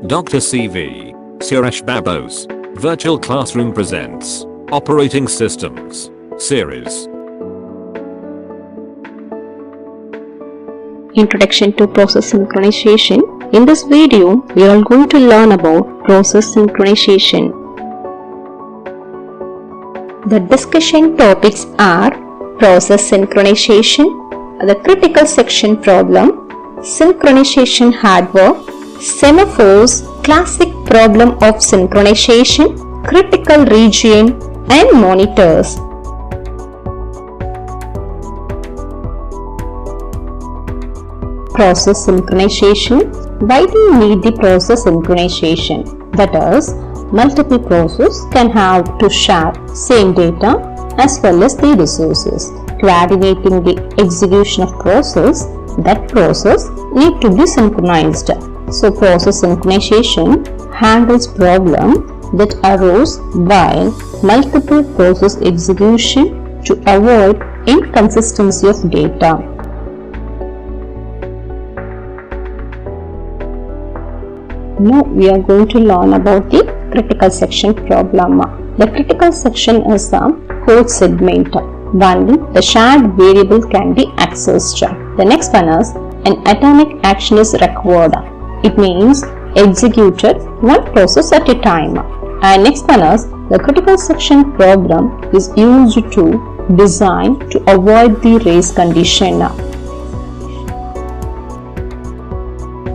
Dr. CV Suresh Babu's Virtual Classroom presents Operating Systems Series. Introduction to Process Synchronization. In this video, we are going to learn about process synchronization. The discussion topics are process synchronization, the critical section problem, synchronization hardware, semaphores, classic problem of synchronization, critical region, and monitors. Process synchronization. Why do you need the process synchronization? That is, multiple processes can have to share same data as well as the resources. Coordinating the execution of process, that process need to be synchronized. So process synchronization handles problem that arose while multiple process execution to avoid inconsistency of data. Now we are going to learn about the critical section problem. The critical section is a code segment. Only the shared variable can be accessed. The next one is an atomic action is required. It means executed one process at a time. And next one is the critical section problem is used to design to avoid the race condition.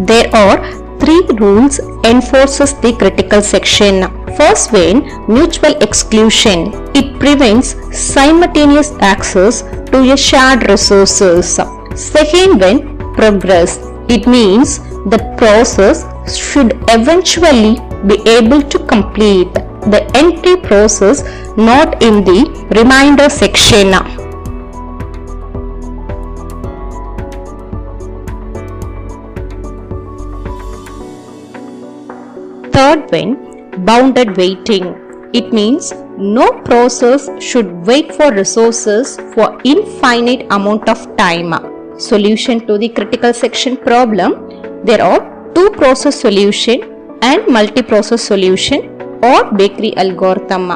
There are three rules enforces the critical section. First one, mutual exclusion. It prevents simultaneous access to a shared resources. Second one, progress. It means the process should eventually be able to complete the entry process not in the remainder section. Third one, bounded waiting. It means no process should wait for resources for infinite amount of time. Solution to the critical section problem. There are two process solution and multi-process solution or bakery algorithm.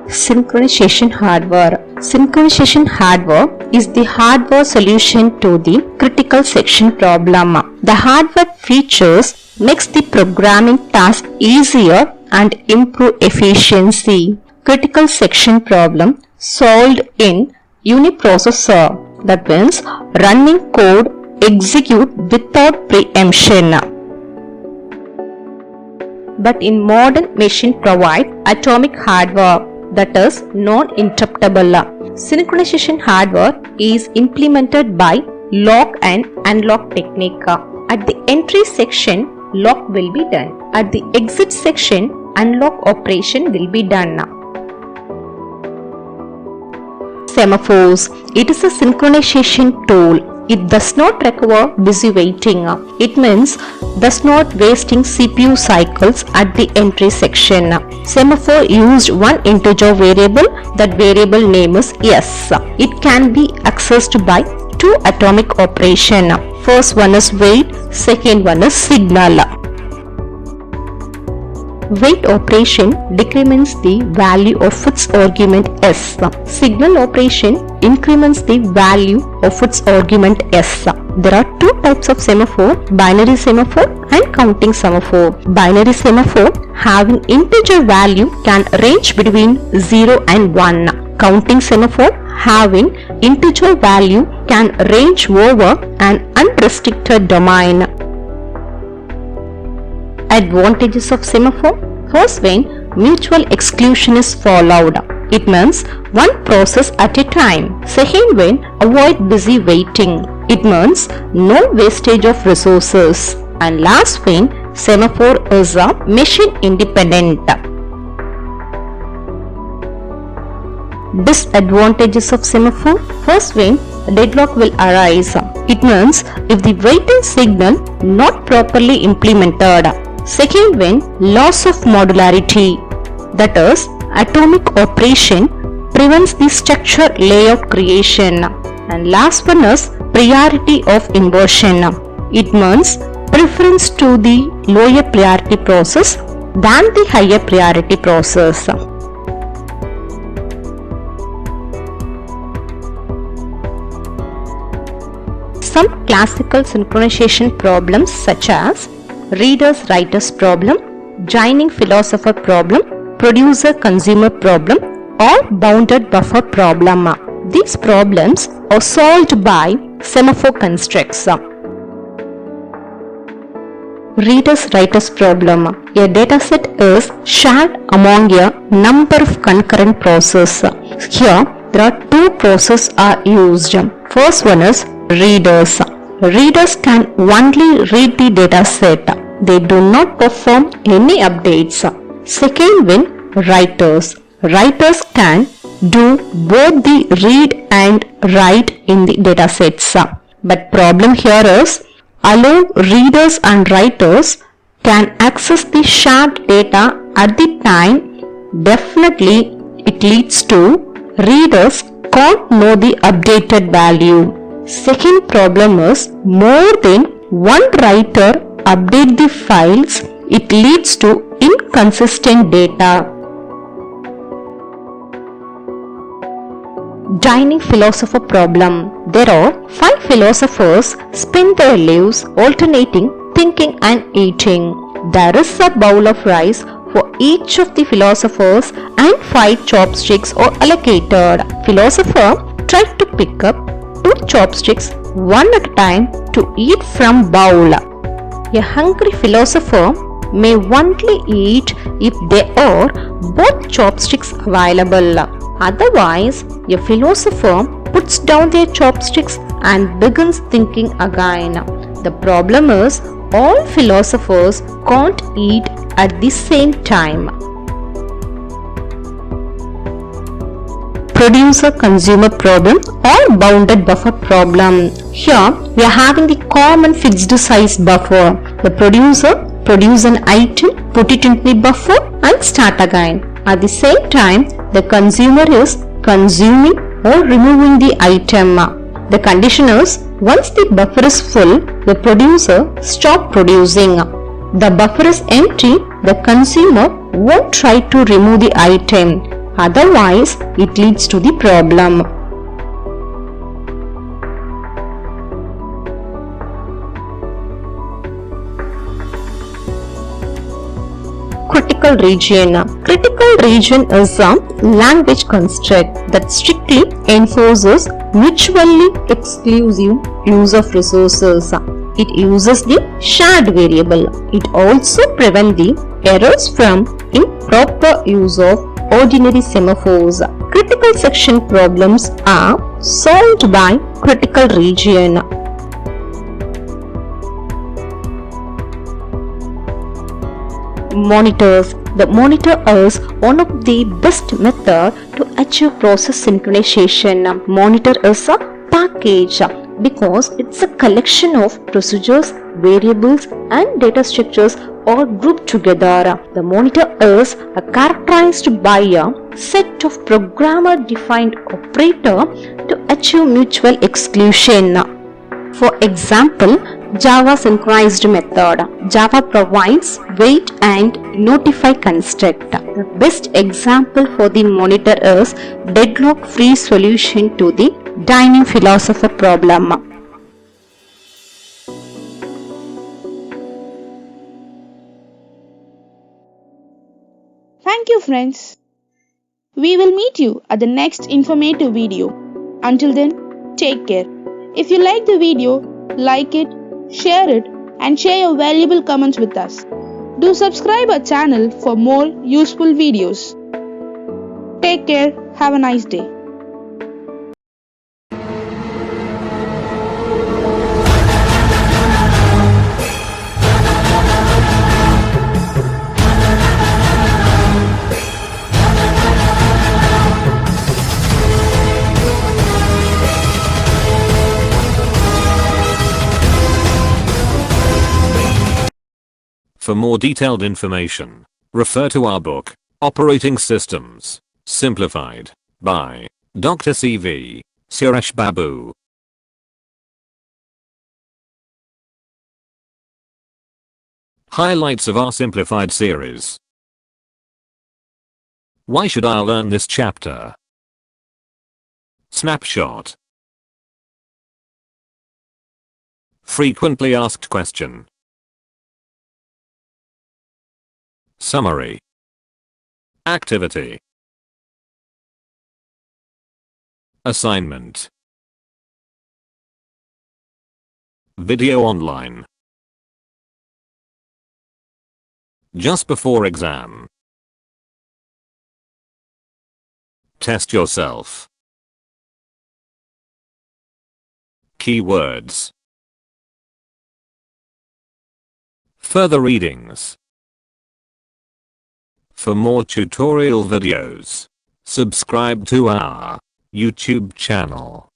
Synchronization hardware. Synchronization hardware is the hardware solution to the critical section problem. The hardware features makes the programming task easier and improve efficiency. Critical section problem solved in uniprocessor. That means running code execute without preemption. But in modern machine provide atomic hardware, that is non-interruptible. Synchronization hardware is implemented by lock and unlock technique. At the entry section, lock will be done. At the exit section, unlock operation will be done. Semaphores. It is a synchronization tool. It does not require busy waiting. It means does not wasting CPU cycles at the entry section. Semaphore used one integer variable. That variable name is S. It can be accessed by two atomic operation. First one is wait, second one is signal. Wait operation decrements the value of its argument S. Signal operation increments the value of its argument S. There are two types of semaphore, binary semaphore and counting semaphore. Binary semaphore having integer value can range between 0 and 1. Counting semaphore having integer value can range over an unrestricted domain. Advantages of semaphore. First one, mutual exclusion is followed. It means one process at a time. Second one, avoid busy waiting. It means no wastage of resources. And last one, semaphore is a machine independent. Disadvantages of semaphore. First one, deadlock will arise. It means if the waiting signal not properly implemented. Second one, loss of modularity. That is, atomic operation prevents the structure layout creation. And last one is priority of inversion. It means preference to the lower priority process than the higher priority process. Some classical synchronization problems such as readers-writers problem, joining philosopher problem, producer-consumer problem, or bounded buffer problem. These problems are solved by semaphore constructs. Readers-writers problem. A dataset is shared among a number of concurrent processes. Here, there are two processes are used. First one is readers. Readers can only read the dataset. They do not perform any updates. Second one, writers. Writers can do both the read and write in the datasets. But problem here is, allow readers and writers can access the shared data at the time. Definitely it leads to readers can't know the updated value. Second problem is, more than one writer update the files, it leads to inconsistent data. Dining philosopher problem. There are 5 philosophers spend their lives alternating thinking and eating. There is a bowl of rice for each of the philosophers and 5 chopsticks are allocated. Philosopher tried to pick up 2 chopsticks one at a time to eat from bowl. A hungry philosopher may only eat if there are both chopsticks available. Otherwise, a philosopher puts down their chopsticks and begins thinking again. The problem is, all philosophers can't eat at the same time. Producer-consumer problem or bounded buffer problem. Here, we are having the common fixed size buffer. The producer produces an item, put it into the buffer and start again. At the same time, the consumer is consuming or removing the item. The condition is, once the buffer is full, the producer stops producing. The buffer is empty, the consumer won't try to remove the item. Otherwise, it leads to the problem. Critical region. Critical region is a language construct that strictly enforces mutually exclusive use of resources. It uses the shared variable. It also prevents the errors from improper use of ordinary semaphores. Critical section problems are solved by critical region. Monitors. The monitor is one of the best methods to achieve process synchronization. Monitor is a package because it's a collection of procedures, variables and data structures all grouped together. The monitor is characterized by a set of programmer-defined operator to achieve mutual exclusion. For example, Java synchronized method. Java provides wait and notify construct. The best example for the monitor is deadlock-free solution to the dining philosopher problem. Thank you, friends. We will meet you at the next informative video. Until then, take care. If you like the video, like it, share it, and share your valuable comments with us. Do subscribe our channel for more useful videos. Take care. Have a nice day. For more detailed information, refer to our book, Operating Systems Simplified. by Dr. CV Suresh Babu. Highlights of our simplified series. Why should I learn this chapter? Snapshot. Frequently asked question. Summary. Activity. Assignment. Video online. Just before exam. Test yourself. Keywords. Further readings. For more tutorial videos, subscribe to our YouTube channel.